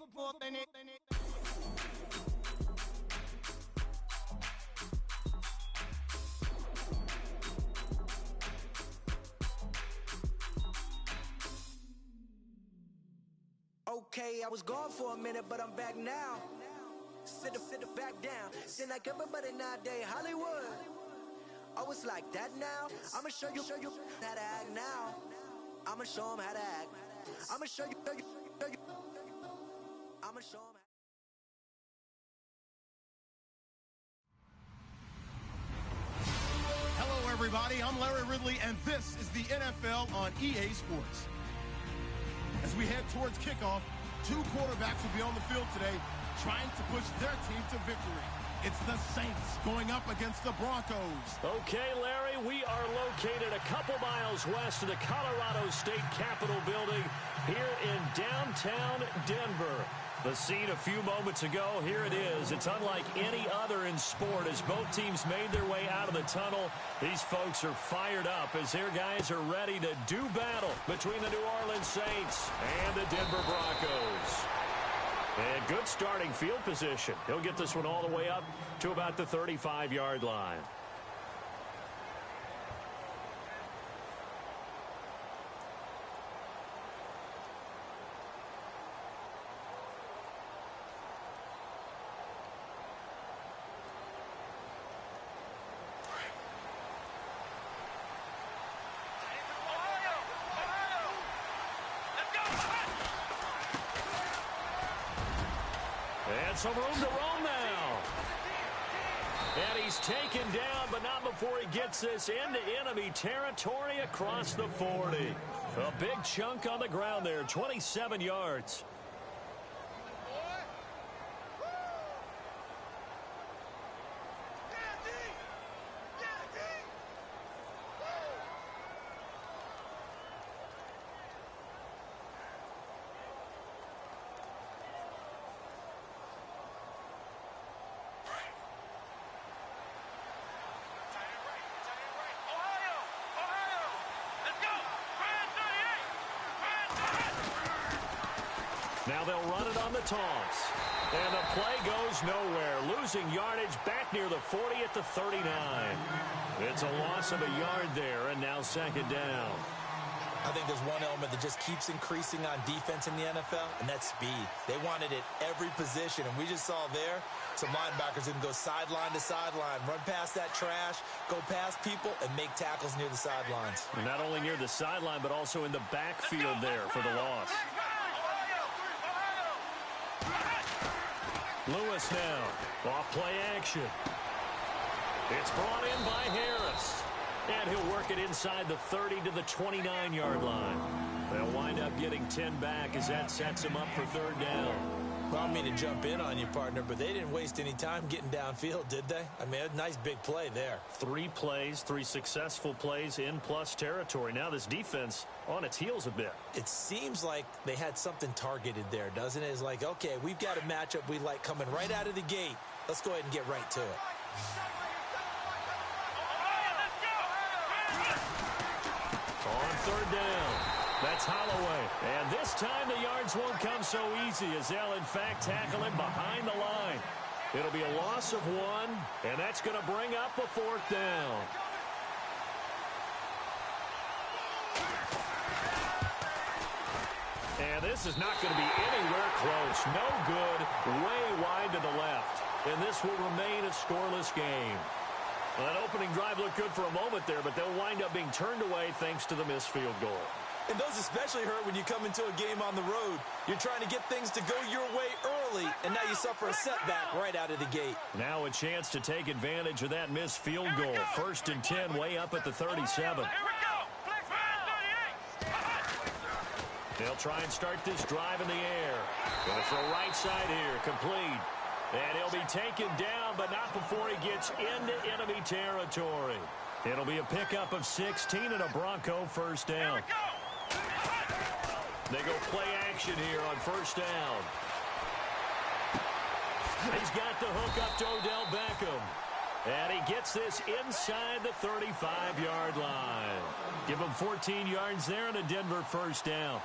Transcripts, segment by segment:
Okay, I was gone for a minute, but I'm back now. Sit back down. Sit like everybody nowadays, Hollywood. Oh, it's like that now? I'ma show you how to act now. I'ma show them how to act. I'ma show you. I'ma show them. Hello, everybody. I'm Larry Ridley, and this is the NFL on EA Sports. As we head towards kickoff, two quarterbacks will be on the field today trying to push their team to victory. It's the Saints going up against the Broncos. Okay, Larry, we are located a couple miles west of the Colorado State Capitol building here in downtown Denver. The scene a few moments ago, here it is. It's unlike any other in sport as both teams made their way out of the tunnel. These folks are fired up as their guys are ready to do battle between the New Orleans Saints and the Denver Broncos. And good starting field position. He'll get this one all the way up to about the 35-yard line. And some room to roam now. And he's taken down, but not before he gets this into enemy territory across the 40. A big chunk on the ground there, 27 yards. Now they'll run it on the toss. And the play goes nowhere. Losing yardage back near the 40 at the 39. It's a loss of a yard there, and now second down. I think there's one element that just keeps increasing on defense in the NFL, and that's speed. They want it at every position, and we just saw there some linebackers who can go sideline to sideline, run past that trash, go past people, and make tackles near the sidelines. And not only near the sideline, but also in the backfield there for the loss. Lewis now, off play action. It's brought in by Harris. And he'll work it inside the 30 to the 29-yard line. They'll wind up getting 10 back as that sets him up for third down. Well, I don't mean to jump in on you, partner, but they didn't waste any time getting downfield, did they? I mean, a nice big play there. 3 plays, 3 successful plays in plus territory. Now this defense on its heels a bit. It seems like they had something targeted there, doesn't it? It's like, okay, we've got a matchup we like coming right out of the gate. Let's go ahead and get right to it. On third down, that's Holloway. And this time the yards won't come so easy as they'll, in fact, tackle him behind the line. It'll be a loss of 1, and that's going to bring up a 4th down. And this is not going to be anywhere close. No good, way wide to the left. And this will remain a scoreless game. Well, that opening drive looked good for a moment there, but they'll wind up being turned away thanks to the missed field goal. And those especially hurt when you come into a game on the road. You're trying to get things to go your way early, and now you suffer a setback right out of the gate. Now a chance to take advantage of that missed field goal. 1st and 10 way up at the 37. They'll try and start this drive in the air. Going to throw right side here, complete. And he'll be taken down, but not before he gets into enemy territory. It'll be a pickup of 16 and a Bronco first down. They go play action here on first down. He's got the hook up to Odell Beckham. And he gets this inside the 35-yard line. Give him 14 yards there and a Denver first down.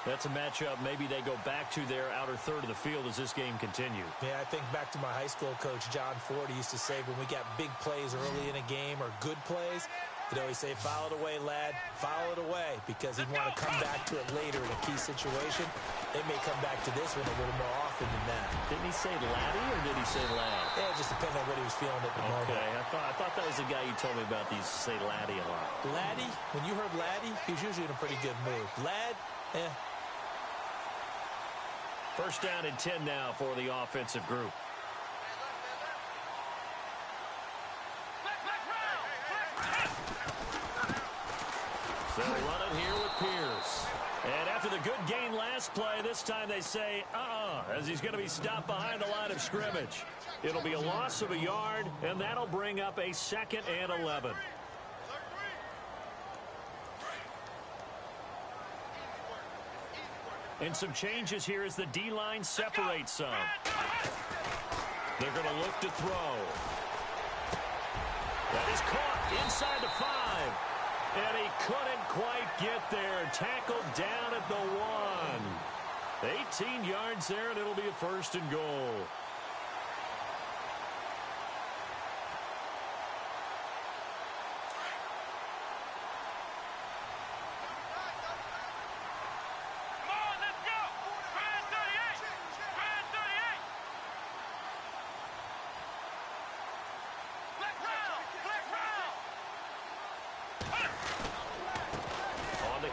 That's a matchup maybe they go back to their outer third of the field as this game continues. Yeah, I think back to my high school coach, John Ford. He used to say when we got big plays early in a game or good plays, he'd always say, foul it away, lad, foul it away, because he'd want to come back to it later in a key situation. They may come back to this one a little more often than that. Didn't he say laddie or did he say lad? Yeah, it just depends on what he was feeling at the moment. Okay, I thought that was the guy you told me about. These say laddie a lot. Laddie, when you heard laddie, he was usually in a pretty good mood. Lad, First down and 10 now for the offensive group. So they run it here with Pierce. And after the good gain last play, this time they say, as he's going to be stopped behind the line of scrimmage. It'll be a loss of a yard, and that'll bring up a 2nd and 11. And some changes here as the D-line separates some. They're going to look to throw. That is caught inside the 5. And he couldn't quite get there. Tackled down at the 1. 18 yards there, and it'll be a 1st and goal.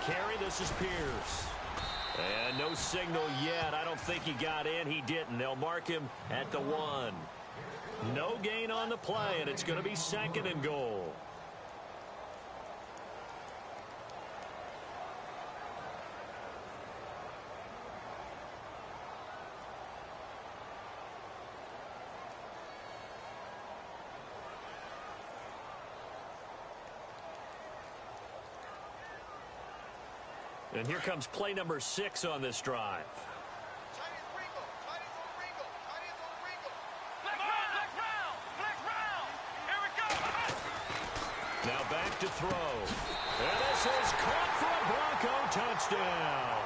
Carry, this is Pierce. And no signal yet. I don't think he got in. He didn't. They'll mark him at the 1. No gain on the play, and it's going to be 2nd and goal. And here comes play number 6 on this drive. Now back to throw. And this is caught for a Bronco touchdown.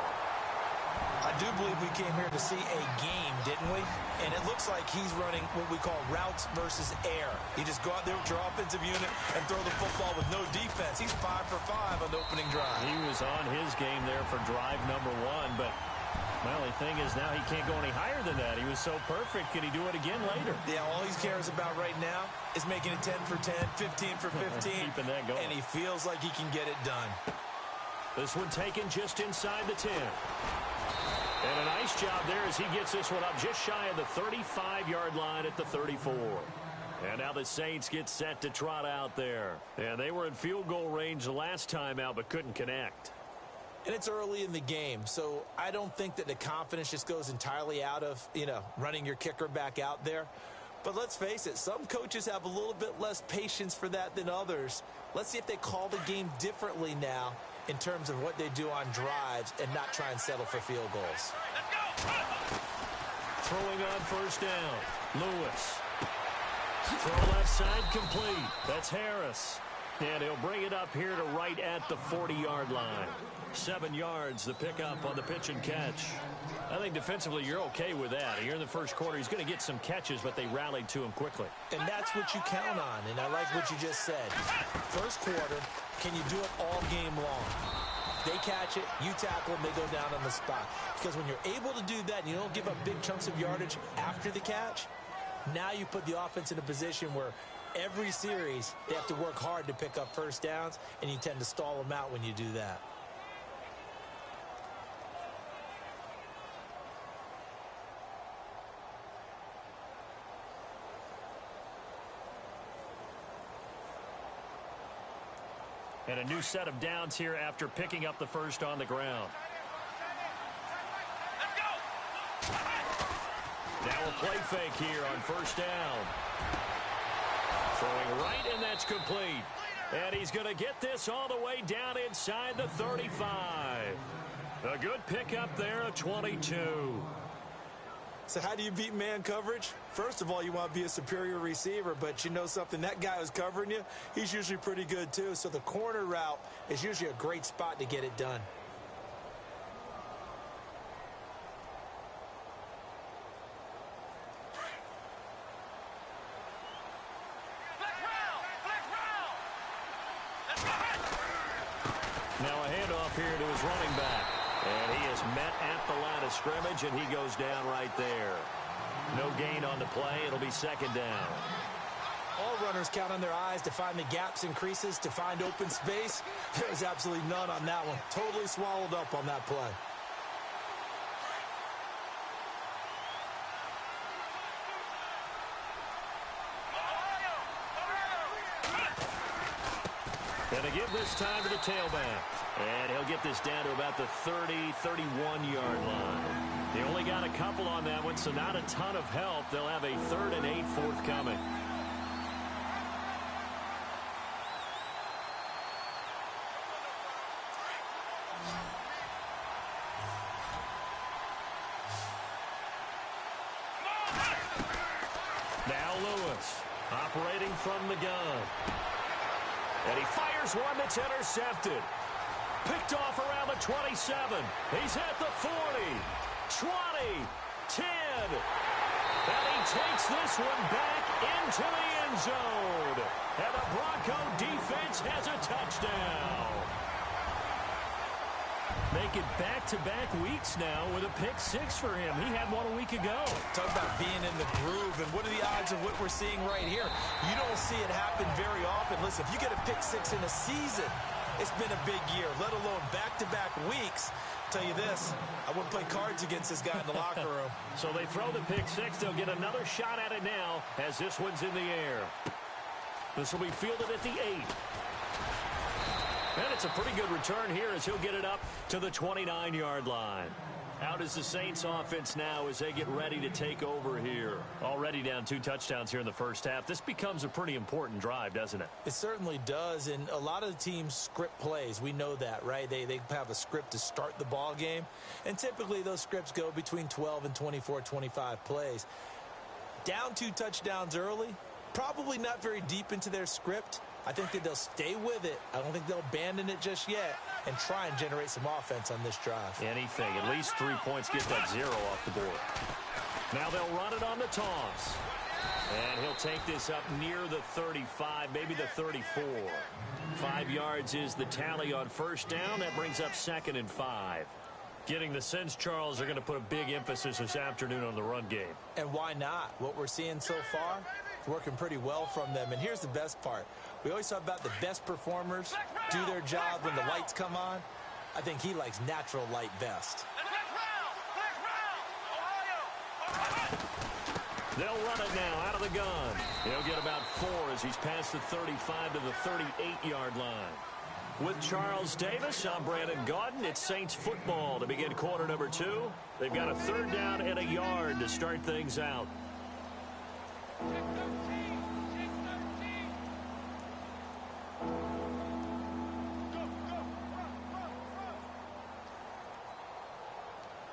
I do believe we came here to see a game, didn't we? And it looks like he's running what we call routes versus air. He just go out there with your offensive unit and throw the football with no defense. He's 5 for 5 on the opening drive. He was on his game there for drive number 1, but my only thing is now he can't go any higher than that. He was so perfect. Can he do it again later? Yeah, all he cares about right now is making it 10 for 10, 15 for 15. Keeping that going. And he feels like he can get it done. This one taken just inside the 10. And a nice job there as he gets this one up just shy of the 35-yard line at the 34. And now the Saints get set to trot out there. And they were in field goal range the last time out but couldn't connect. And it's early in the game, so I don't think that the confidence just goes entirely out of, running your kicker back out there. But let's face it, some coaches have a little bit less patience for that than others. Let's see if they call the game differently now in terms of what they do on drives and not try and settle for field goals. Throwing on first down, Lewis. Throw left side complete. That's Harris. And he'll bring it up here to right at the 40-yard line. 7 yards, the pickup on the pitch and catch. I think defensively you're okay with that. Here in the first quarter, he's going to get some catches, but they rallied to him quickly. And that's what you count on, and I like what you just said. First quarter, can you do it all game long? They catch it, you tackle them, they go down on the spot. Because when you're able to do that and you don't give up big chunks of yardage after the catch, now you put the offense in a position where every series they have to work hard to pick up first downs, and you tend to stall them out when you do that. And a new set of downs here after picking up the first on the ground. Now a play fake here on first down. Throwing right, and that's complete. And he's going to get this all the way down inside the 35. A good pickup there, a 22. So how do you beat man coverage? First of all, you want to be a superior receiver, but you know something, that guy who's covering you, he's usually pretty good too. So the corner route is usually a great spot to get it done. Now a handoff here to his running back. And he is met at the line of scrimmage, and he goes down right there. No gain on the play. It'll be second down. All runners count on their eyes to find the gaps and creases, to find open space. There's absolutely none on that one. Totally swallowed up on that play. And to give this time to the tailback. And he'll get this down to about the 30, 31-yard line. They only got a couple on that one, so not a ton of help. They'll have a 3rd and 8 forthcoming. Now Lewis, operating from the gun. And he fires one that's intercepted. Picked off around the 27. He's at the 40, 20, 10. And he takes this one back into the end zone. And the Bronco defense has a touchdown. Make it back-to-back weeks now with a pick 6 for him. He had one a week ago. Talk about being in the groove, and what are the odds of what we're seeing right here? You don't see it happen very often. Listen, if you get a pick 6 in a season, it's been a big year, let alone back-to-back weeks. I'll tell you this, I wouldn't play cards against this guy in the locker room. So they throw the pick 6. They'll get another shot at it now as this one's in the air. This will be fielded at the 8. And it's a pretty good return here as he'll get it up to the 29-yard line. Out is the Saints offense now as they get ready to take over here. Already down 2 touchdowns here in the first half. This becomes a pretty important drive, doesn't it? It certainly does, and a lot of the teams script plays. We know that, right? They have a script to start the ball game, and typically those scripts go between 12 and 24, 25 plays. Down 2 touchdowns early, probably not very deep into their script. I think that they'll stay with it. I don't think they'll abandon it just yet and try and generate some offense on this drive. Anything. At least 3 points. Get that 0 off the board. Now they'll run it on the toss. And he'll take this up near the 35, maybe the 34. 5 yards is the tally on first down. That brings up 2nd and 5. Getting the sense, Charles, are going to put a big emphasis this afternoon on the run game. And why not? What we're seeing so far, it's working pretty well from them. And here's the best part. We always talk about the best performers do their job when the lights come on. I think he likes natural light best. They'll run it now out of the gun. He'll get about 4 as he's past the 35 to the 38-yard line. With Charles Davis, I'm Brandon Gaudin. It's Saints football to begin quarter number 2. They've got a 3rd down and a yard to start things out.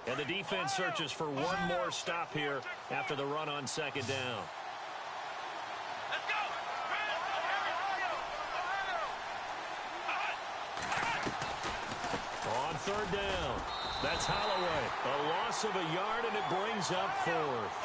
And the defense searches for one more stop here after the run on 2nd down. On 3rd down, that's Holloway. A loss of a yard, and it brings up 4th.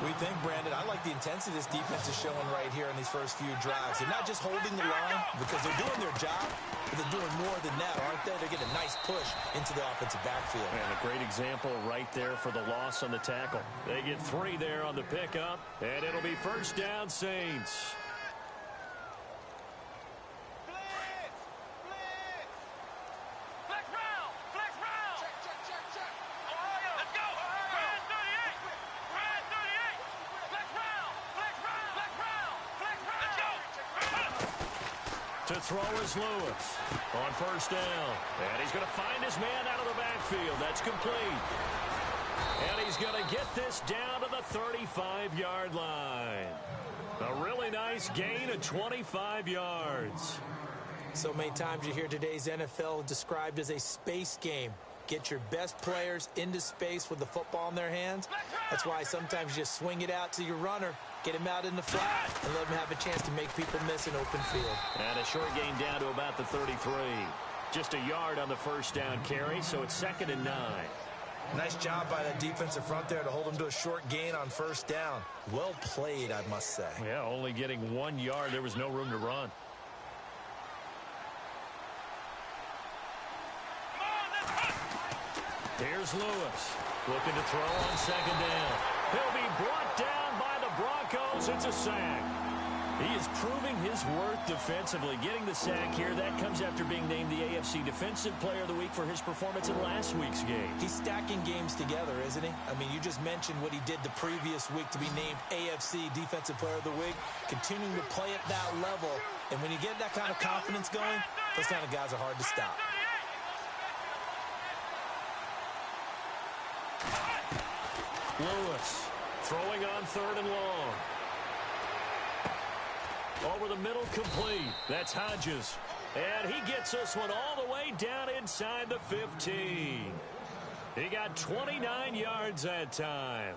We think, Brandon, I like the intensity this defense is showing right here in these first few drives. They're not just holding the line because they're doing their job, but they're doing more than that, aren't they? They're getting a nice push into the offensive backfield. And a great example right there for the loss on the tackle. They get 3 there on the pickup, and it'll be first down, Saints. To throw is Lewis on first down. And he's going to find his man out of the backfield. That's complete. And he's going to get this down to the 35-yard line. A really nice gain of 25 yards. So many times you hear today's NFL described as a space game. Get your best players into space with the football in their hands. That's why sometimes you just swing it out to your runner, get him out in the flat, and let him have a chance to make people miss an open field. And a short gain down to about the 33. Just a yard on the first down carry, so it's 2nd and 9. Nice job by that defensive front there to hold him to a short gain on first down. Well played, I must say. Yeah, only getting 1 yard. There was no room to run. Here's Lewis looking to throw on second down. He'll be brought down by the Broncos. It's a sack. He is proving his worth defensively. Getting the sack here, that comes after being named the AFC Defensive Player of the Week for his performance in last week's game. He's stacking games together, isn't he? I mean, you just mentioned what he did the previous week to be named AFC Defensive Player of the Week, continuing to play at that level. And when you get that kind of confidence going, those kind of guys are hard to stop. Lewis throwing on 3rd and long. Over the middle, complete. That's Hodges. And he gets this one all the way down inside the 15. He got 29 yards that time.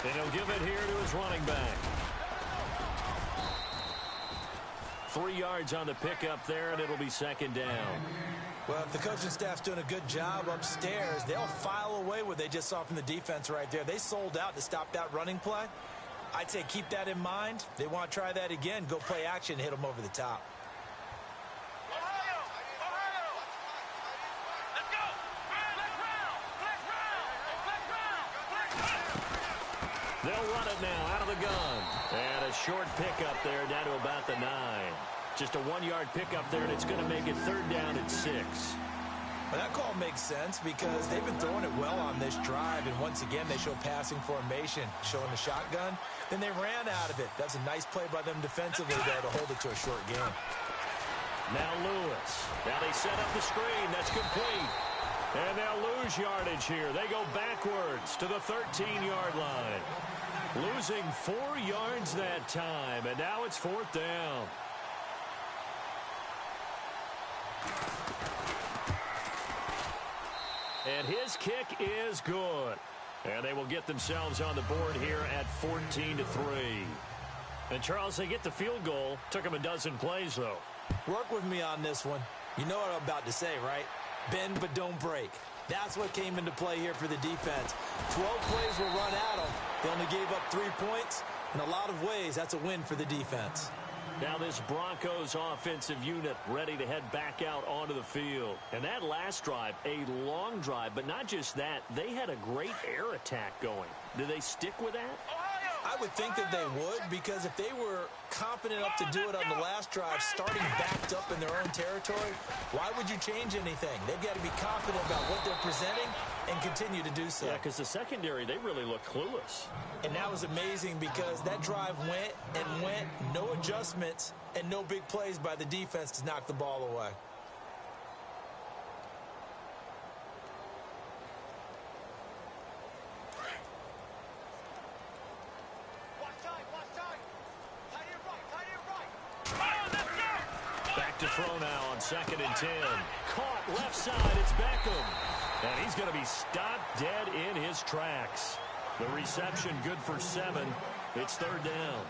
And he'll give it here to his running back. 3 yards on the pickup there, and it'll be second down. Well, if the coaching staff's doing a good job upstairs, they'll file away what they just saw from the defense right there. They sold out to stop that running play. I'd say keep that in mind. They want to try that again. Go play action, hit them over the top. They'll run it now out of the gun. And a short pickup there down to about the 9. Just a 1-yard pickup there, and it's going to make it 3rd down at 6. Well, that call makes sense because they've been throwing it well on this drive, and once again they show passing formation, showing the shotgun. Then they ran out of it. That's a nice play by them defensively there to hold it to a short game. Now Lewis. Now they set up the screen. That's complete. And they'll lose yardage here. They go backwards to the 13-yard line. Losing 4 yards that time, and now it's 4th down. And his kick is good. And they will get themselves on the board here at 14-3. And, Charles, they get the field goal. Took them a dozen plays, though. Work with me on this one. You know what I'm about to say, right? Bend but don't break. That's what came into play here for the defense. 12 plays were run at them. They only gave up 3 points. In a lot of ways, that's a win for the defense. Now this Broncos offensive unit ready to head back out onto the field. And that last drive, a long drive, but not just that, they had a great air attack going. Do they stick with that? I would think that they would, because if they were confident enough to do it on the last drive, starting backed up in their own territory, why would you change anything? They've got to be confident about what they're presenting and continue to do so. Yeah, because the secondary, they really look clueless. And that was amazing because that drive went and went, no adjustments, and no big plays by the defense to knock the ball away. Back to throw now on 2nd and 10. Caught left side, it's Beckham. And he's going to be stopped dead in his tracks. The reception good for 7. It's 3rd down.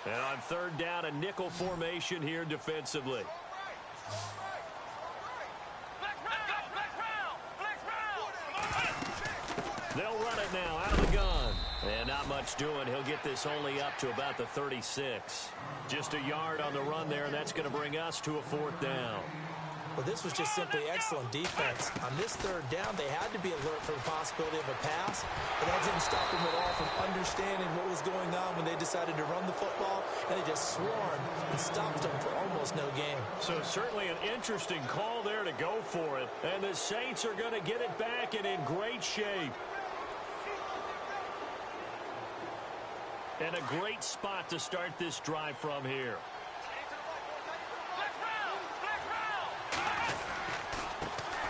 And on 3rd down, a nickel formation here defensively. They'll run it now out of the gun. And not much doing. He'll get this only up to about the 36. Just a yard on the run there, and that's going to bring us to a 4th down. Well, this was just simply excellent defense. On this 3rd down, they had to be alert for the possibility of a pass, but that didn't stop them at all from understanding what was going on when they decided to run the football, and they just swarmed and stopped them for almost no gain. So certainly an interesting call there to go for it, and the Saints are going to get it back and in great shape. And a great spot to start this drive from here.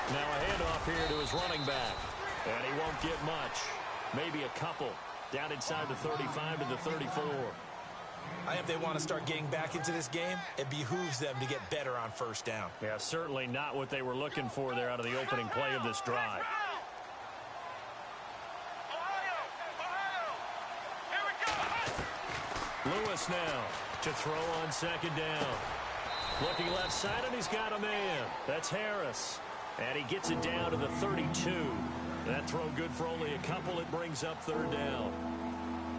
Now a handoff here to his running back. And he won't get much. Maybe a couple. Down inside the 35 to the 34. I think if they want to start getting back into this game, it behooves them to get better on 1st down. Yeah, certainly not what they were looking for there out of the opening play of this drive. Lewis now to throw on second down. Looking left side, and he's got a man. That's Harris. And he gets it down to the 32. That throw good for only a couple. It brings up third down.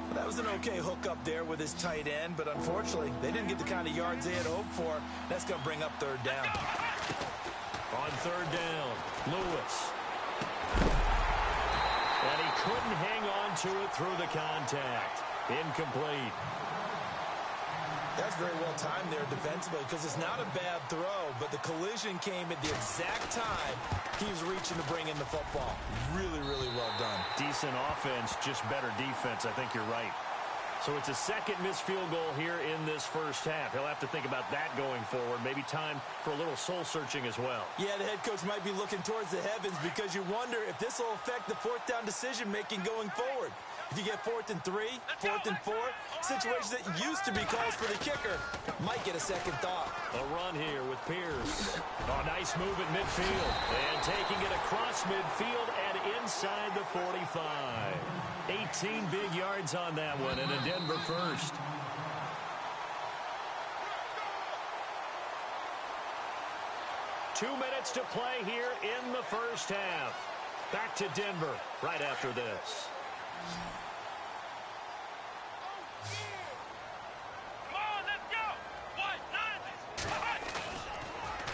Well, that was an okay hook up there with his tight end, but unfortunately, they didn't get the kind of yards they had hoped for. That's going to bring up third down. On third down, Lewis. And he couldn't hang on to it through the contact. Incomplete. That's very well timed there defensively because it's not a bad throw, but the collision came at the exact time he was reaching to bring in the football. Really, really well done. Decent offense, just better defense. I think you're right. So it's a second missed field goal here in this first half. He'll have to think about that going forward. Maybe time for a little soul-searching as well. Yeah, the head coach might be looking towards the heavens because you wonder if this will affect the fourth down decision-making going forward. If you get 4th and 3, 4th and 4, situations that used to be calls for the kicker might get a second thought. A run here with Pierce. Oh, nice move at midfield. And taking it across midfield and inside the 45. 18 big yards on that one, and a Denver first. Two minutes to play here in the first half. Back to Denver right after this.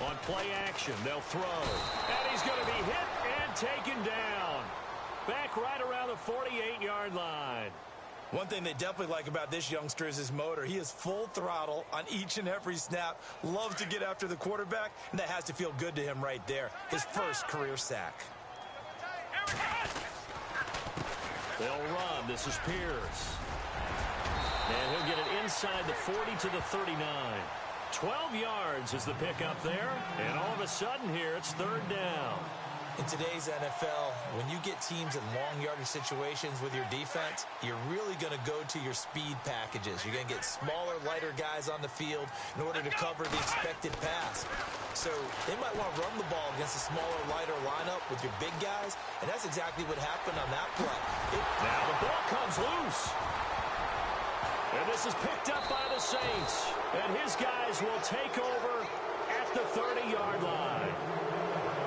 On play action, they'll throw. And he's going to be hit and taken down. Back right around the 48-yard line. One thing they definitely like about this youngster is his motor. He is full throttle on each and every snap. Loves to get after the quarterback, and that has to feel good to him right there. His first career sack. They'll run. This is Pierce. And he'll get it inside the 40 to the 39. 12 yards is the pickup there. And all of a sudden here, it's third down. In today's NFL, when you get teams in long yardage situations with your defense, you're really going to go to your speed packages. You're going to get smaller, lighter guys on the field in order to cover the expected pass. So they might want to run the ball against a smaller, lighter lineup with your big guys, and that's exactly what happened on that play. Now the ball comes loose. And this is picked up by the Saints. And his guys will take over at the 30-yard line.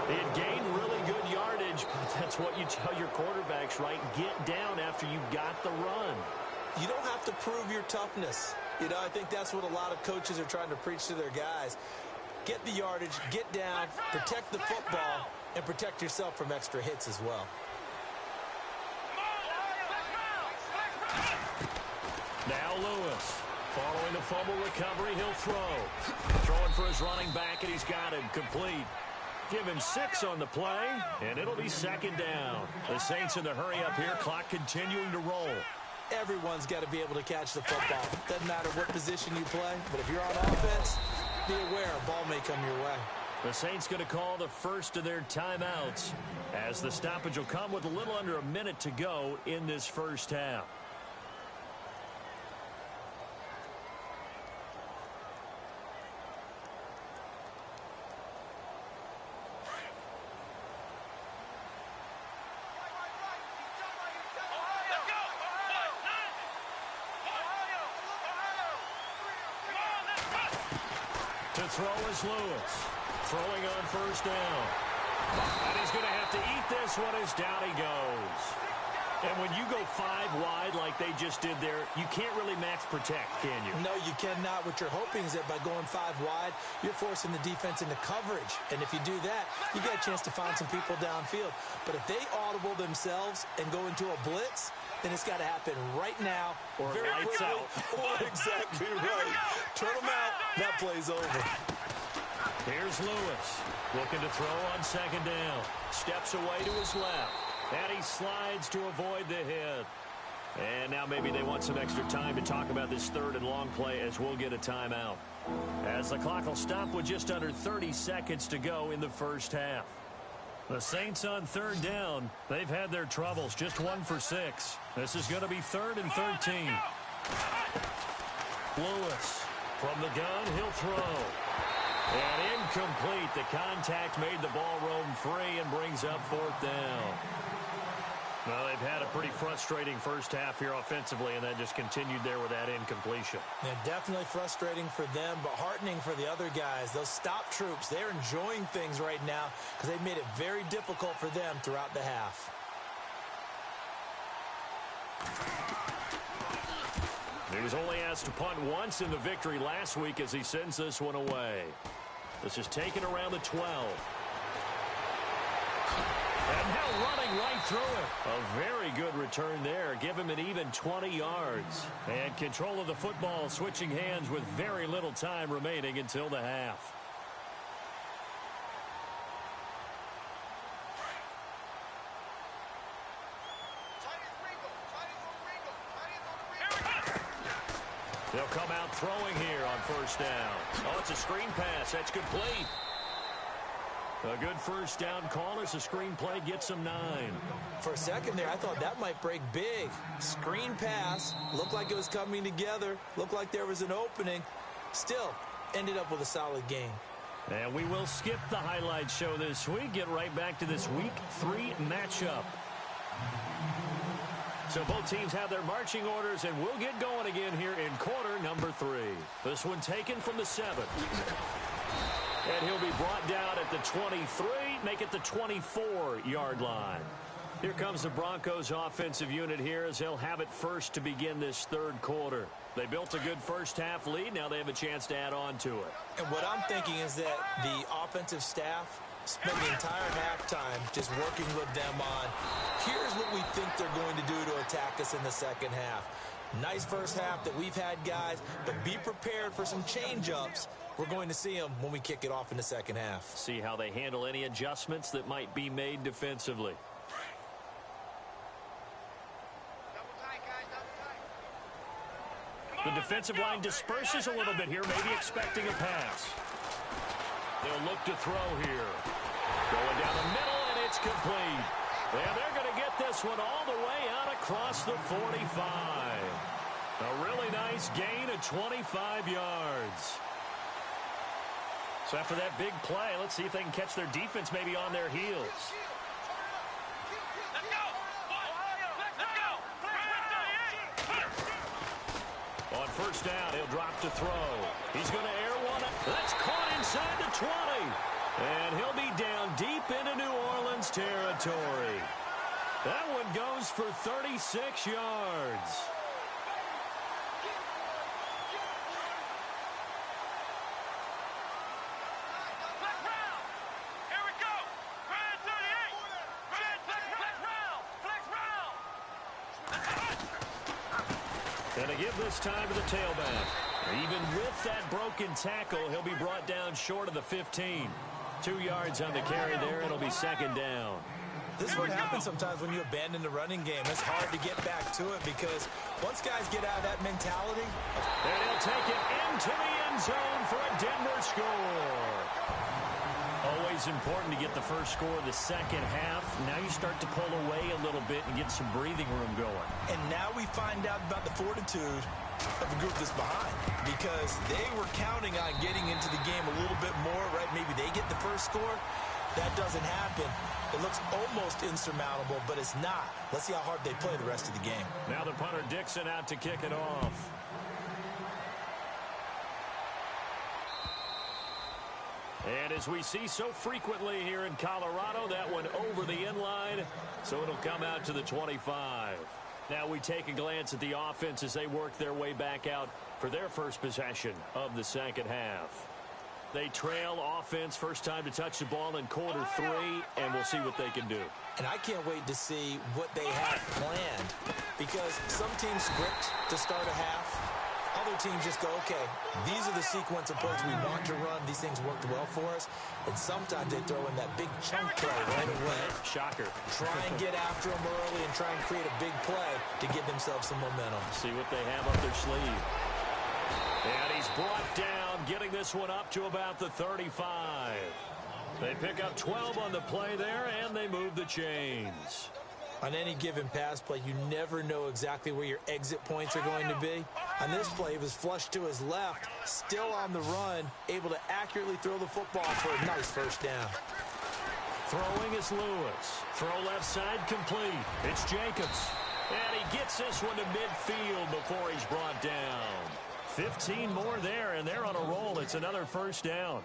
It gained really good yardage, but that's what you tell your quarterbacks, right? Get down after you got the run. You don't have to prove your toughness. You know, I think that's what a lot of coaches are trying to preach to their guys. Get the yardage, get down, protect the football, and protect yourself from extra hits as well. Now Lewis, following the fumble recovery, he'll throw. Throwing for his running back, and he's got him complete. Give him 6 on the play, and it'll be second down. The Saints in the hurry up here, clock continuing to roll. Everyone's got to be able to catch the football. Doesn't matter what position you play, but if you're on offense, be aware a ball may come your way. The Saints going to call the first of their timeouts as the stoppage will come with a little under a minute to go in this first half. To throw is Lewis. Throwing on first down. And he's going to have to eat this one as down he goes. And when you go 5 wide like they just did there, you can't really max protect, can you? No, you cannot. What you're hoping is that by going 5 wide, you're forcing the defense into coverage. And if you do that, you get a chance to find some people downfield. But if they audible themselves and go into a blitz, then it's got to happen right now, or very lights out. Or exactly right. Turn them out. That play's over. Here's Lewis looking to throw on second down. Steps away to his left. And he slides to avoid the hit. And now maybe they want some extra time to talk about this third and long play as we'll get a timeout. As the clock will stop with just under 30 seconds to go in the first half. The Saints on third down. They've had their troubles. Just 1 for 6. This is going to be 3rd and 13. Lewis from the gun. He'll throw. And incomplete. The contact made the ball roam free and brings up 4th down. Well, they've had a pretty frustrating first half here offensively, and that just continued there with that incompletion. Yeah, definitely frustrating for them, but heartening for the other guys. Those stop troops, they're enjoying things right now because they've made it very difficult for them throughout the half. He was only asked to punt once in the victory last week as he sends this one away. This is taken around the 12. And now running right through it. A very good return there. Give him an even 20 yards. And control of the football switching hands with very little time remaining until the half. They'll come out throwing here on first down. Oh, it's a screen pass. That's complete. A good first down call as the screen play gets them 9. For a second there, I thought that might break big. Screen pass. Looked like it was coming together. Looked like there was an opening. Still, ended up with a solid game. And we will skip the highlight show this week. Get right back to this Week 3 matchup. So both teams have their marching orders, and we'll get going again here in quarter number 3. This one taken from the 7. And he'll be brought down at the 23, make it the 24-yard line. Here comes the Broncos offensive unit here as they'll have it first to begin this third quarter. They built a good first half lead. Now they have a chance to add on to it. And what I'm thinking is that the offensive staff spent the entire halftime just working with them on, here's what we think they're going to do to attack us in the second half. Nice first half that we've had, guys, but be prepared for some change-ups. We're going to see them when we kick it off in the second half. See how they handle any adjustments that might be made defensively. The defensive line disperses a little bit here, maybe expecting a pass. They'll look to throw here. Going down the middle, and it's complete. And they're going to get this one all the way out across the 45. A really nice gain of 25 yards. So after that big play, let's see if they can catch their defense maybe on their heels. On first down, he'll drop to throw. He's going to air one. That's caught inside the 20. And he'll be down deep into New Orleans territory. That one goes for 36 yards. And to give this time to the tailback. Even with that broken tackle, he'll be brought down short of the 15. 2 yards on the carry there. It'll be second down. This is what happens sometimes when you abandon the running game. It's hard to get back to it because once guys get out of that mentality. And he'll take it into the end zone for a Denver score. Always important to get the first score of the second half. Now you start to pull away a little bit and get some breathing room going. And now we find out about the fortitude of the group that's behind because they were counting on getting into the game a little bit more, right? Maybe they get the first score. That doesn't happen. It looks almost insurmountable, but it's not. Let's see how hard they play the rest of the game. Now the punter Dixon out to kick it off. And as we see so frequently here in Colorado, that one over the end line, so it'll come out to the 25. Now we take a glance at the offense as they work their way back out for their first possession of the second half. They trail offense, first time to touch the ball in quarter 3, and we'll see what they can do. And I can't wait to see what they have planned because some teams script to start a half. Other teams just go, okay, these are the sequence of plays we want to run. These things worked well for us. And sometimes they throw in that big chunk play right away. Shocker. Try and get after them early and try and create a big play to give themselves some momentum. See what they have up their sleeve. And he's brought down, getting this one up to about the 35. They pick up 12 on the play there, and they move the chains. On any given pass play, you never know exactly where your exit points are going to be. On this play, it was flushed to his left, still on the run, able to accurately throw the football for a nice first down. Throwing is Lewis. Throw left side complete. It's Jacobs. And he gets this one to midfield before he's brought down. 15 more there, and they're on a roll. It's another first down.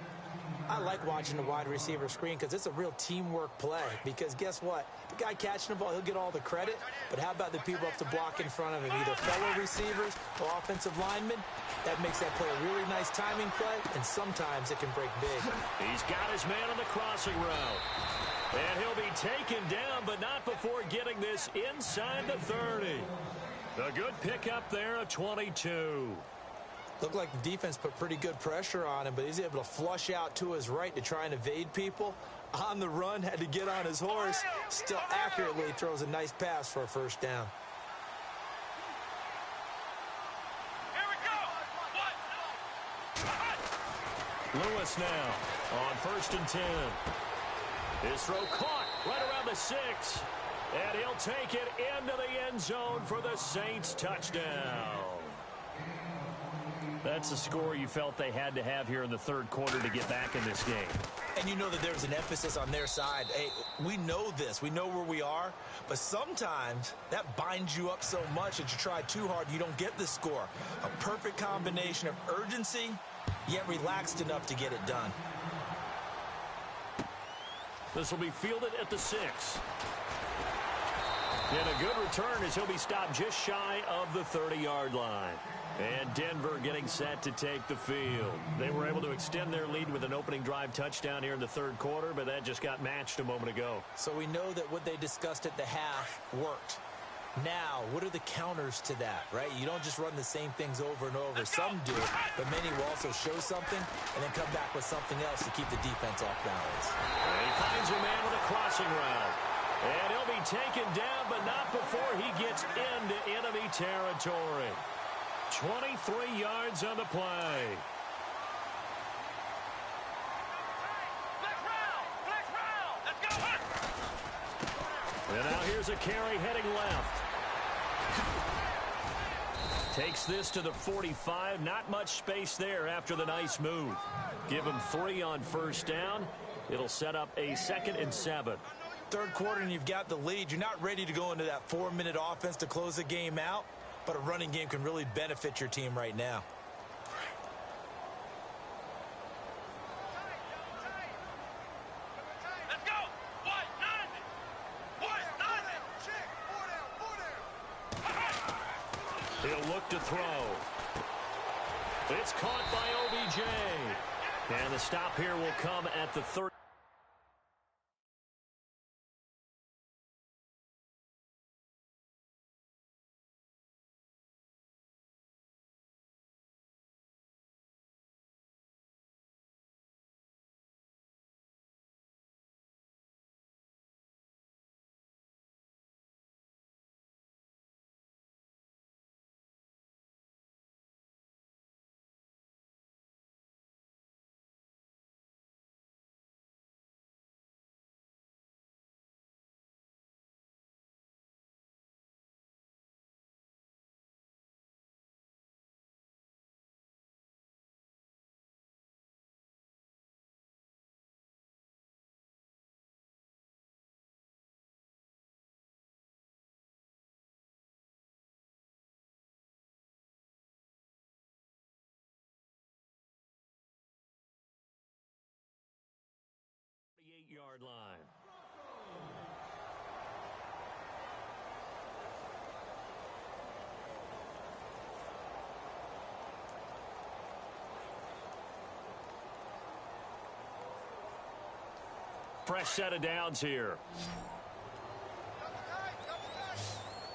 I like watching the wide receiver screen because it's a real teamwork play. Because guess what? The guy catching the ball, he'll get all the credit. But how about the people up to block in front of him? Either fellow receivers or offensive linemen. That makes that play a really nice timing play, and sometimes it can break big. He's got his man on the crossing route. And he'll be taken down, but not before getting this inside the 30. A good pickup there, a 22. Looked like the defense put pretty good pressure on him, but he's able to flush out to his right to try and evade people. On the run, had to get on his horse. Still accurately throws a nice pass for a first down. Lewis now on 1st and 10. His throw caught right around the 6. And he'll take it into the end zone for the Saints touchdown. That's the score you felt they had to have here in the third quarter to get back in this game. And you know that there's an emphasis on their side. Hey, we know this. We know where we are. But sometimes that binds you up so much that you try too hard, you don't get the score. A perfect combination of urgency, yet relaxed enough to get it done. This will be fielded at the 6. And a good return as he'll be stopped just shy of the 30-yard line. And Denver getting set to take the field. They were able to extend their lead with an opening drive touchdown here in the third quarter, but that just got matched a moment ago. So we know that what they discussed at the half worked. Now, what are the counters to that, right? You don't just run the same things over and over. Some do, but many will also show something and then come back with something else to keep the defense off balance. And he finds a man with a crossing route. And he'll be taken down, but not before he gets into enemy territory. 23 yards on the play. Flex round. Let's go. And now here's a carry heading left. Takes this to the 45. Not much space there after the nice move. Give him 3 on first down. It'll set up a 2nd and 7. Third quarter and you've got the lead. You're not ready to go into that 4-minute offense to close the game out. But a running game can really benefit your team right now. Let's go. White, 9. He'll look to throw. It's caught by OBJ. And the stop here will come at the 30. Yard line. Fresh set of downs here.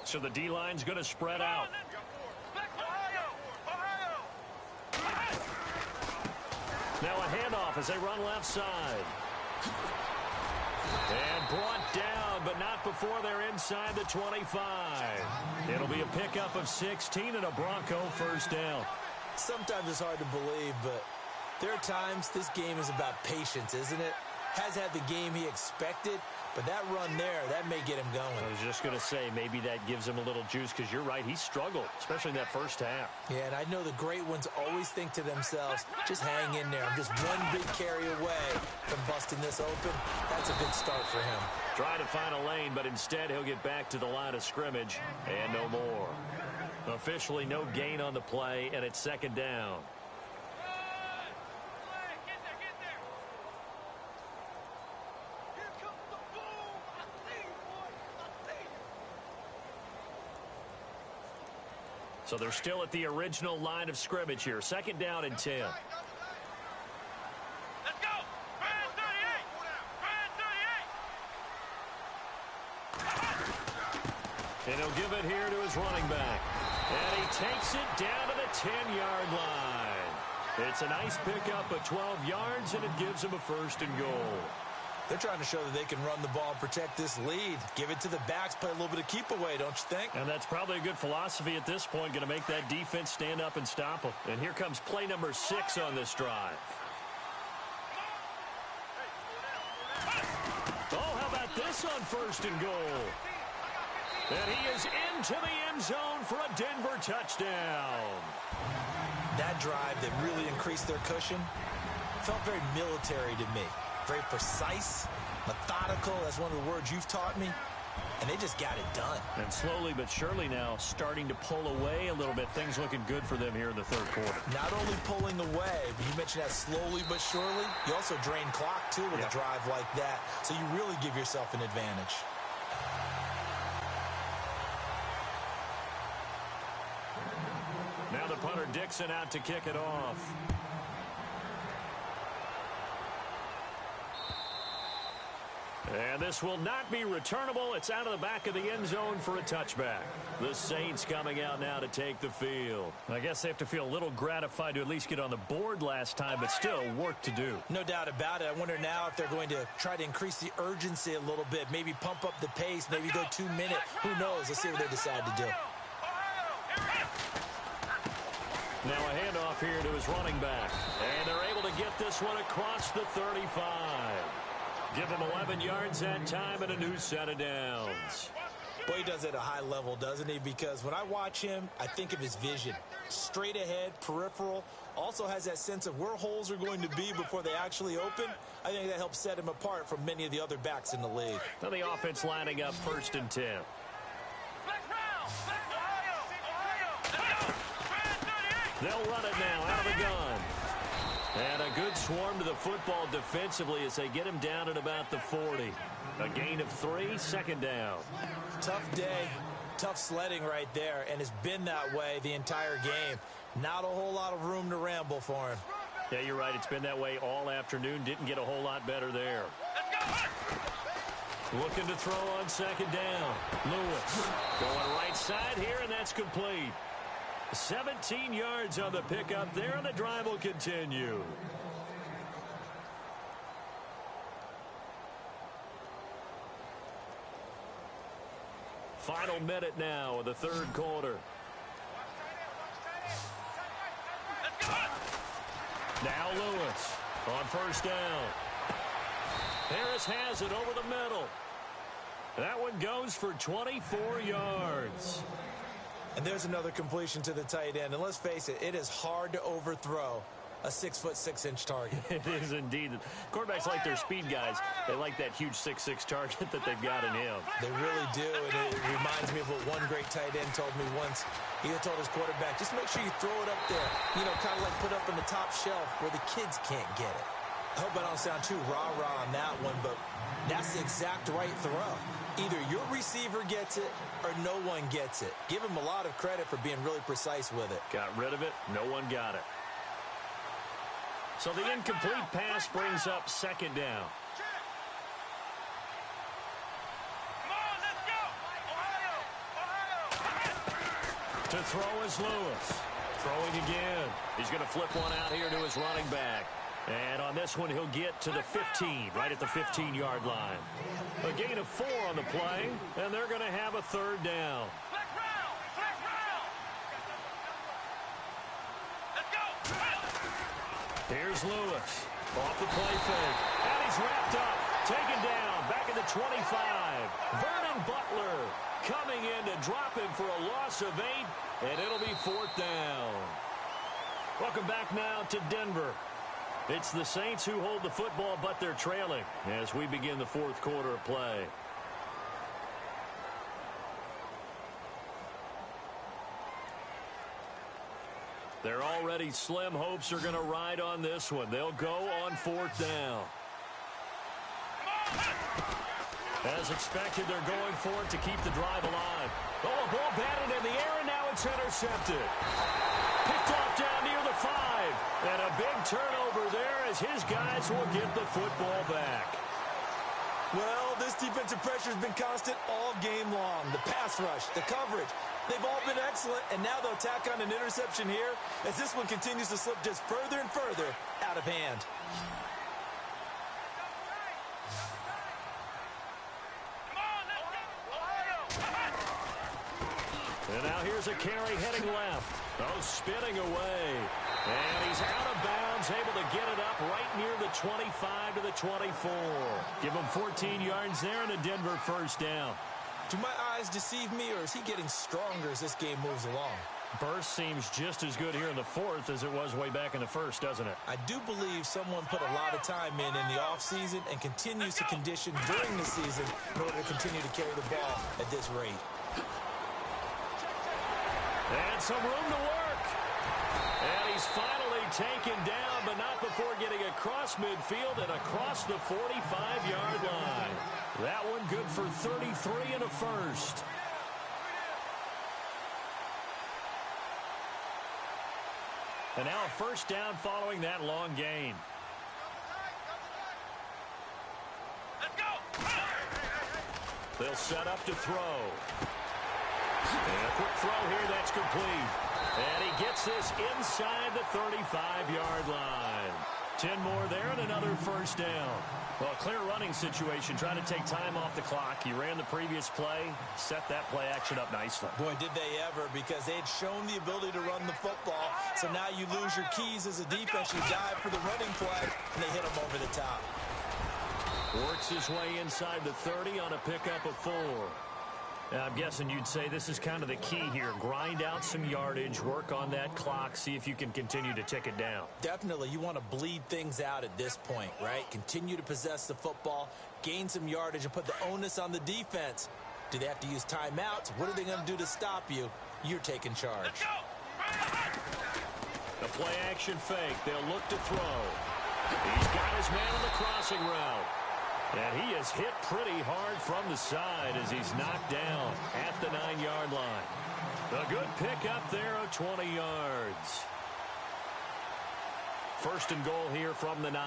So the D-line's going to spread out. Now a handoff as they run left side. And brought down, but not before they're inside the 25. It'll be a pickup of 16 and a Bronco first down. Sometimes it's hard to believe, but there are times this game is about patience, isn't it? Has had the game he expected, But that run there, that may get him going. I was just going to say, maybe that gives him a little juice, because you're right, he struggled, especially in that first half. Yeah, and I know the great ones always think to themselves, just hang in there. I'm just one big carry away from busting this open. That's a good start for him. Trying to find a lane, but instead he'll get back to the line of scrimmage, and no more. Officially no gain on the play, and it's second down. So they're still at the original line of scrimmage here. Second down and 10. Let's go! Brand 38! Brand 38! And he'll give it here to his running back. And he takes it down to the 10-yard line. It's a nice pickup of 12 yards, and it gives him a first and goal. They're trying to show that they can run the ball and protect this lead. Give it to the backs, play a little bit of keep away, don't you think? And that's probably a good philosophy at this point, going to make that defense stand up and stop them. And here comes play number 6 on this drive. Oh, how about this on first and goal? And he is into the end zone for a Denver touchdown. That drive that really increased their cushion felt very military to me. Very precise, methodical. That's one of the words you've taught me. And they just got it done. And slowly but surely now starting to pull away a little bit. Things looking good for them here in the third quarter. Not only pulling away, but you mentioned that slowly but surely. You also drain clock, too, with a drive like that. So you really give yourself an advantage. Now the punter Dixon out to kick it off. And this will not be returnable. It's out of the back of the end zone for a touchback. The Saints coming out now to take the field. I guess they have to feel a little gratified to at least get on the board last time, but still work to do. No doubt about it. I wonder now if they're going to try to increase the urgency a little bit, maybe pump up the pace, maybe go 2 minute. Who knows? Let's see what they decide to do. Now a handoff here to his running back. And they're able to get this one across the 35. Give him 11 yards that time and a new set of downs. Boy, he does it at a high level, doesn't he? Because when I watch him, I think of his vision. Straight ahead, peripheral. Also has that sense of where holes are going to be before they actually open. I think that helps set him apart from many of the other backs in the league. Now the offense lining up first and 10. They'll run it now out of the gun. And a good swarm to the football defensively as they get him down at about the 40. A gain of 3, second down. Tough day, tough sledding right there, and it's been that way the entire game. Not a whole lot of room to ramble for him. Yeah, you're right. It's been that way all afternoon. Didn't get a whole lot better there. Looking to throw on second down. Lewis going right side here, and that's complete. 17 yards on the pickup there, and the drive will continue. Final minute now of the third quarter. Now Lewis on first down. Harris has it over the middle. That one goes for 24 yards. And there's another completion to the tight end. And let's face it, it is hard to overthrow a 6'6" target. It is indeed. Quarterbacks like their speed guys. They like that huge 6'6" target that they've got in him. They really do. And it reminds me of what one great tight end told me once. He told his quarterback, just make sure you throw it up there. You know, kind of like put up in the top shelf where the kids can't get it. I hope I don't sound too rah-rah on that one, but that's the exact right throw. Either your receiver gets it or no one gets it. Give him a lot of credit for being really precise with it. Got rid of it. No one got it. So the incomplete pass brings up second down. To throw is Lewis. Throwing again. He's going to flip one out here to his running back. And on this one, he'll get to the 15, right at the 15-yard line. A gain of 4 on the play, and they're going to have a third down. Here's Lewis. Off the play fake. And he's wrapped up. Taken down, back at the 25. Vernon Butler coming in to drop him for a loss of 8, and it'll be 4th down. Welcome back now to Denver. It's the Saints who hold the football, but they're trailing as we begin the 4th quarter of play. Their already slim hopes are going to ride on this one. They'll go on 4th down. As expected, they're going for it to keep the drive alive. Oh, a ball batted in the air, and now it's intercepted. Picked off down near the 5. And a big turnover there as his guys will get the football back. Well, this defensive pressure has been constant all game long. The pass rush, the coverage, they've all been excellent, and now they'll tack on an interception here as this one continues to slip just further and further out of hand. And now here's a carry heading left. Oh, spinning away. And he's out of bounds, able to get it up right near the 25 to the 24. Give him 14 yards there and a Denver 1st down. Do my eyes deceive me, or is he getting stronger as this game moves along? Burst seems just as good here in the 4th as it was way back in the 1st, doesn't it? I do believe someone put a lot of time in the offseason and continues to condition during the season in order to continue to carry the ball at this rate. And some room to work. And he's finally taken down, but not before getting across midfield and across the 45-yard line. That one good for 33 and a 1st. And now a 1st down following that long gain. Let's go. They'll set up to throw. And a quick throw here, that's complete. And he gets this inside the 35-yard line. 10 more there and another 1st down. Well, clear running situation, trying to take time off the clock. He ran the previous play, set that play action up nicely. Boy, did they ever, because they had shown the ability to run the football. So now you lose your keys as a defense. You dive for the running play, and they hit him over the top. Works his way inside the 30 on a pickup of 4. I'm guessing you'd say this is kind of the key here. Grind out some yardage, work on that clock, see if you can continue to tick it down. Definitely. You want to bleed things out at this point, right? Continue to possess the football, gain some yardage, and put the onus on the defense. Do they have to use timeouts? What are they going to do to stop you? You're taking charge. Let's go. The play action fake. They'll look to throw. He's got his man on the crossing route. And he is hit pretty hard from the side as he's knocked down at the 9-yard line. A good pickup there of 20 yards. 1st and goal here from the 9.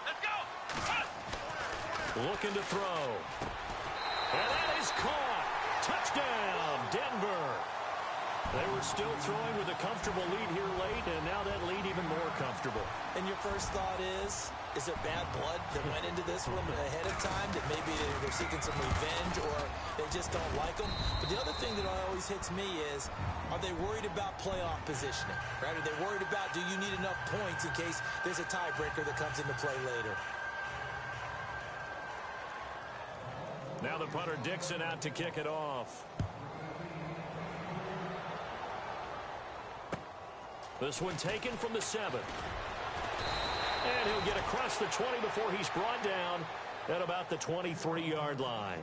Let's go. Looking to throw. And that is caught. Touchdown, Denver. They were still throwing with a comfortable lead here late, and now that lead even more comfortable. And your first thought is there bad blood that went into this one ahead of time, that maybe they're seeking some revenge or they just don't like them? But the other thing that always hits me is, are they worried about playoff positioning? Right? Are they worried about, do you need enough points in case there's a tiebreaker that comes into play later? Now the punter Dixon out to kick it off. This one taken from the 7. And he'll get across the 20 before he's brought down at about the 23-yard line.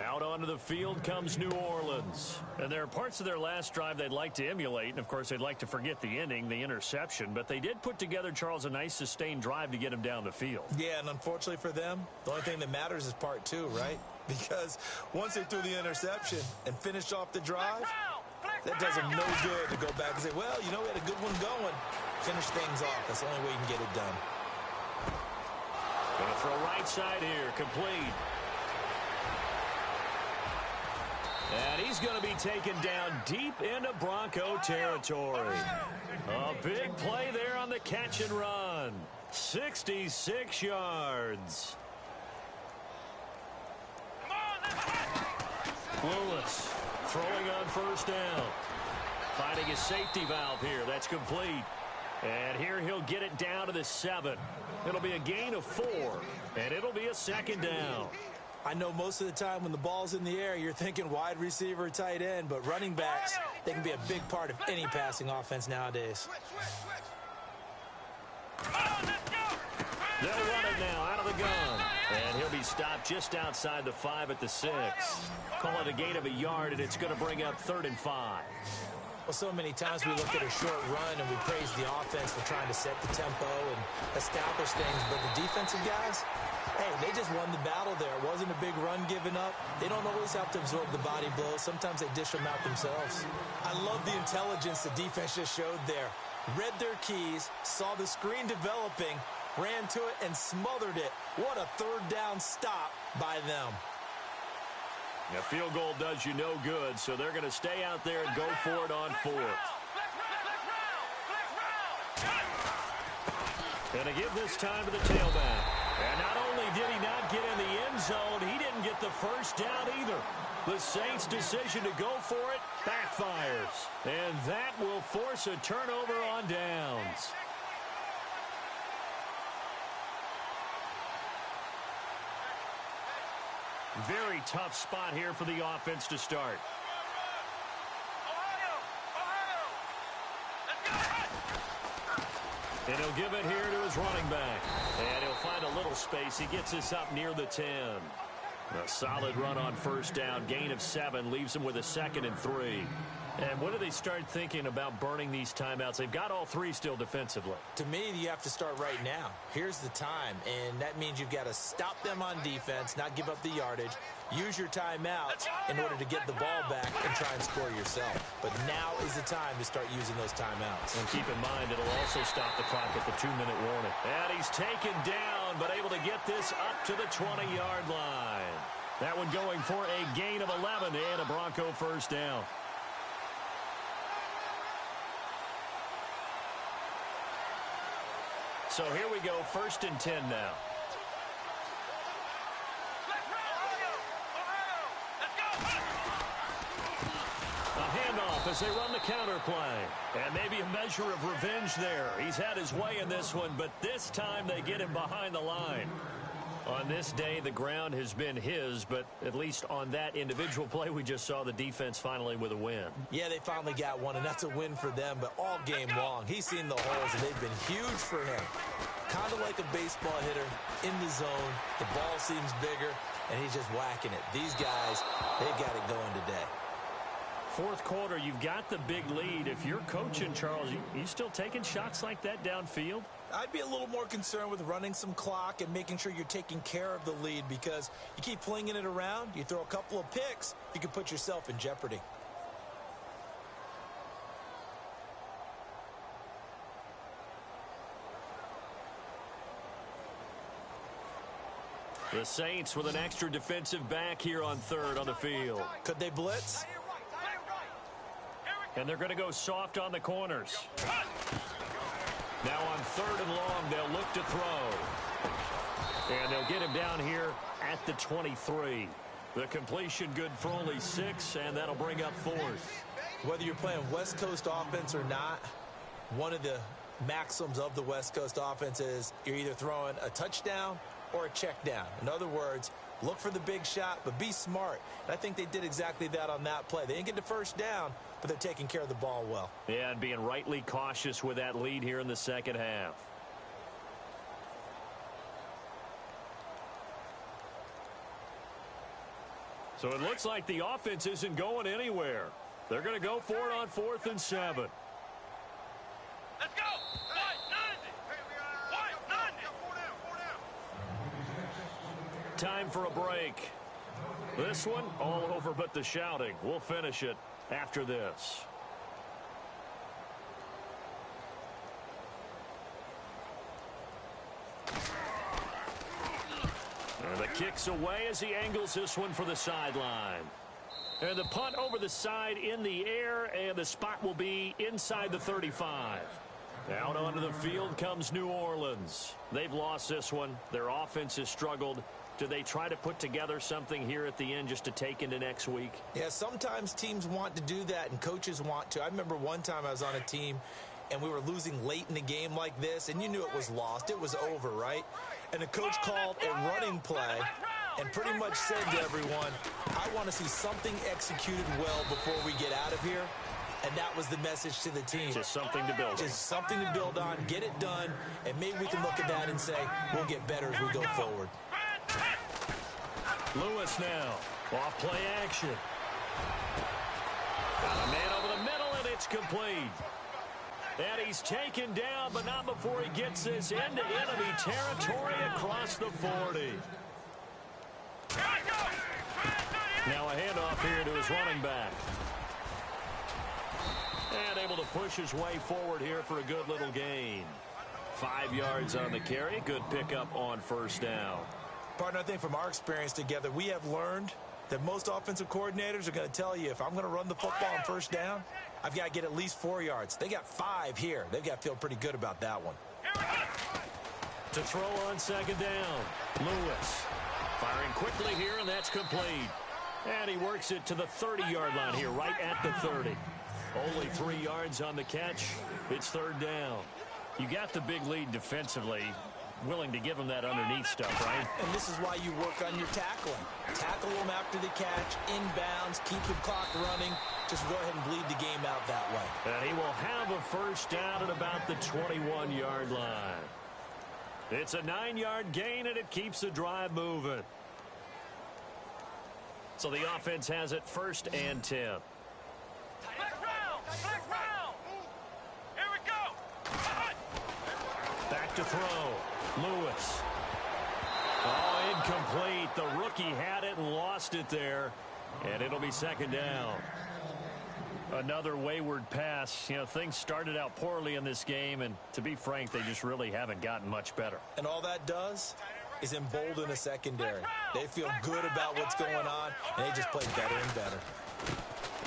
Out onto the field comes New Orleans. And there are parts of their last drive they'd like to emulate. And, of course, they'd like to forget the inning, the interception. But they did put together, Charles, a nice sustained drive to get him down the field. Yeah, and unfortunately for them, the only thing that matters is part 2, right? Because once they threw the interception and finished off the drive, that does them no good to go back and say, well, you know, we had a good one going. Finish things off. That's the only way you can get it done. Going to throw right side here. Complete. And he's going to be taken down deep into Bronco territory. A big play there on the catch and run. 66 yards. Lewis throwing on 1st down. Finding his safety valve here. That's complete. And here he'll get it down to the 7. It'll be a gain of 4, and it'll be a second down. I know most of the time when the ball's in the air, you're thinking wide receiver, tight end, but running backs, they can be a big part of any passing offense nowadays. They'll run it now out of the gun. And he'll be stopped just outside the 5 at the 6. Call it a gain of a yard, and it's going to bring up 3rd and 5. Well, so many times we look at a short run and we praise the offense for trying to set the tempo and establish things, but the defensive guys, hey, they just won the battle there. It wasn't a big run given up. They don't always have to absorb the body blows. Sometimes they dish them out themselves. I love the intelligence the defense just showed there. Read their keys, saw the screen developing, ran to it, and smothered it. What a 3rd down stop by them. A field goal does you no good, so they're going to stay out there and go for it on 4th. And to give this time to the tailback. And not only did he not get in the end zone, he didn't get the first down either. The Saints' decision to go for it backfires. And that will force a turnover on downs. Very tough spot here for the offense to start. And he'll give it here to his running back. And he'll find a little space. He gets this up near the 10. A solid run on 1st down. Gain of 7 leaves him with a 2nd and 3. And when do they start thinking about burning these timeouts? They've got all 3 still defensively. To me, you have to start right now. Here's the time, and that means you've got to stop them on defense, not give up the yardage, use your timeouts in order to get the ball back and try and score yourself. But now is the time to start using those timeouts. And keep in mind, it'll also stop the clock at the 2-minute warning. And he's taken down, but able to get this up to the 20-yard line. That one going for a gain of 11 and a Bronco 1st down. So here we go, 1st and 10 now. A handoff as they run the counter play. And maybe a measure of revenge there. He's had his way in this one, but this time they get him behind the line. On this day, the ground has been his, but at least on that individual play, we just saw the defense finally with a win. Yeah, they finally got one, and that's a win for them, but all game long, he's seen the holes, and they've been huge for him. Kind of like a baseball hitter in the zone. The ball seems bigger, and he's just whacking it. These guys, they've got it going today. 4th quarter, you've got the big lead. If you're coaching, Charles, you still taking shots like that downfield? I'd be a little more concerned with running some clock and making sure you're taking care of the lead, because you keep flinging it around, you throw a couple of picks, you can put yourself in jeopardy. The Saints with an extra defensive back here on 3rd on the field. Could they blitz? And they're going to go soft on the corners. Now on 3rd and long, they'll look to throw. And they'll get him down here at the 23. The completion good for only 6, and that'll bring up 4th. Whether you're playing West Coast offense or not, one of the maxims of the West Coast offense is you're either throwing a touchdown or a check down. In other words, look for the big shot, but be smart. And I think they did exactly that on that play. They didn't get the first down, but they're taking care of the ball well. Yeah, and being rightly cautious with that lead here in the 2nd half. So it looks like the offense isn't going anywhere. They're going to go for it on 4th and 7. Let's go! Time for a break. This one all over but the shouting. We'll finish it after this. And the kick's away as he angles this one for the sideline. And the punt over the side in the air, and the spot will be inside the 35. Out onto the field comes New Orleans. They've lost this one. Their offense has struggled. Do they try to put together something here at the end just to take into next week? Yeah, sometimes teams want to do that and coaches want to. I remember one time I was on a team and we were losing late in the game like this, and you knew it was lost. It was over, right? And the coach called a running play and pretty much said to everyone, I want to see something executed well before we get out of here. And that was the message to the team. Just something to build on. Just something to build on, get it done, and maybe we can look at that and say, we'll get better as we go forward. Lewis now. Off play action. Got a man over the middle, and it's complete. And he's taken down, but not before he gets this into enemy territory across the 40. Now a handoff here to his running back. And able to push his way forward here for a good little gain. 5 yards on the carry. Good pickup on first down. Partner, I think from our experience together, we have learned that most offensive coordinators are going to tell you, if I'm going to run the football on first down, I've got to get at least 4 yards. They got 5 here. They've got to feel pretty good about that one. To throw on second down, Lewis. Firing quickly here, and that's complete. And he works it to the 30-yard line here, right at the 30. Only 3 yards on the catch. It's third down. You got the big lead defensively. Willing to give him that underneath stuff, right? And this is why you work on your tackling. Tackle them after the catch, inbounds, keep the clock running. Just go ahead and bleed the game out that way. And he will have a first down at about the 21-yard line. It's a 9-yard gain, and it keeps the drive moving. So the offense has it 1st and 10. Black round. Here we go. Back to throw. Lewis. Oh, incomplete. The rookie had it and lost it there. And it'll be second down. Another wayward pass. You know, things started out poorly in this game, and to be frank, they just really haven't gotten much better. And all that does is embolden a secondary. They feel good about what's going on, and they just play better and better.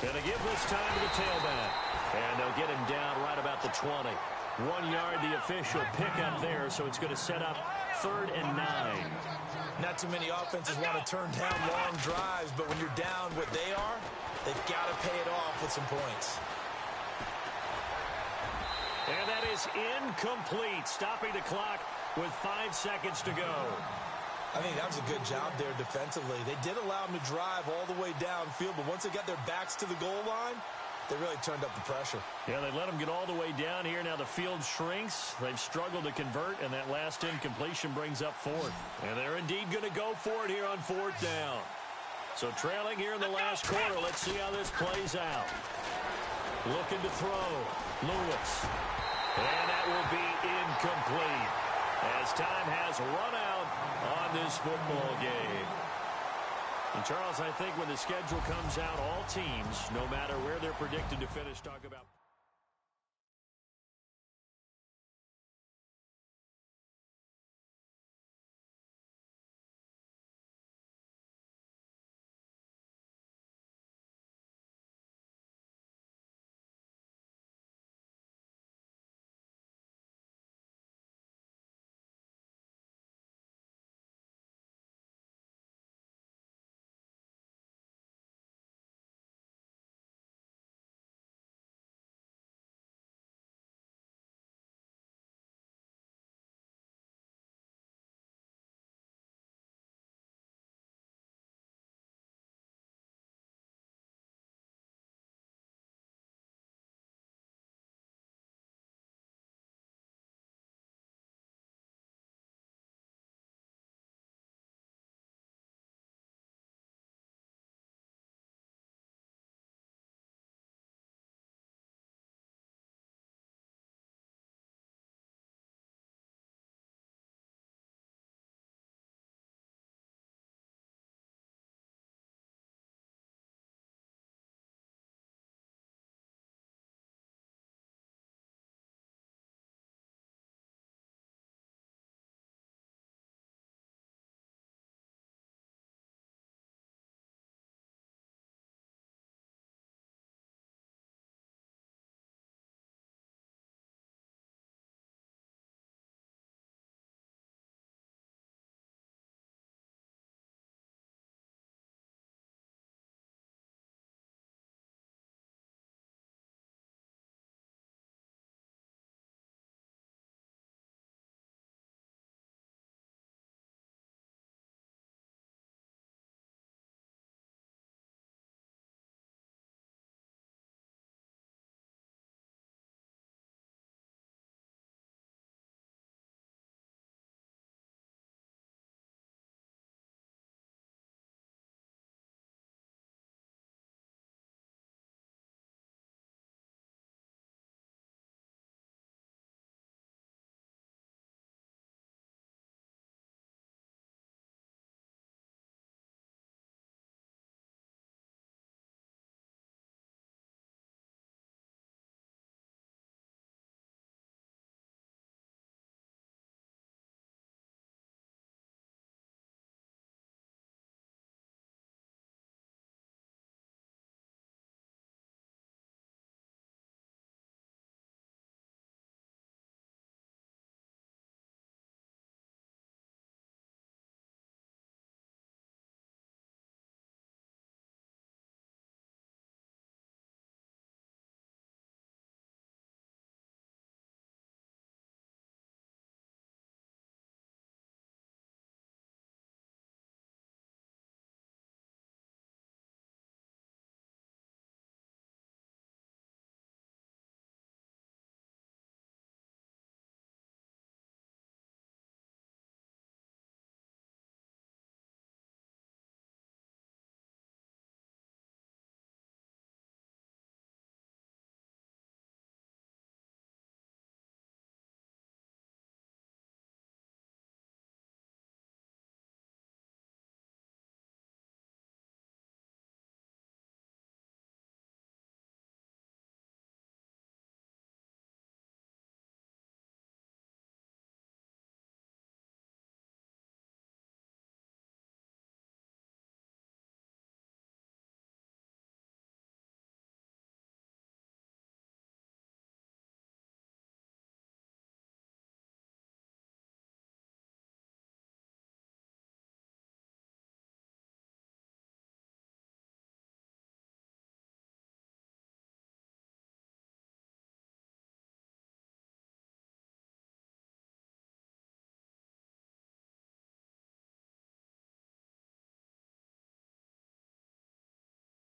Gonna give this time to the tailback. And they'll get him down right about the 20. 1 yard, the official pickup there, so it's going to set up 3rd and 9. Not too many offenses want to turn down long drives, but when you're down what they are, they've got to pay it off with some points. And that is incomplete, stopping the clock with 5 seconds to go. I think that was a good job there defensively. They did allow them to drive all the way downfield, but once they got their backs to the goal line, they really turned up the pressure. Yeah, they let them get all the way down here. Now the field shrinks. They've struggled to convert, and that last incompletion brings up 4th. And they're indeed going to go for it here on 4th down. So trailing here in the last quarter. Let's see how this plays out. Looking to throw. Lewis. And that will be incomplete, as time has run out on this football game. And Charles, I think when the schedule comes out, all teams, no matter where they're predicted to finish, talk about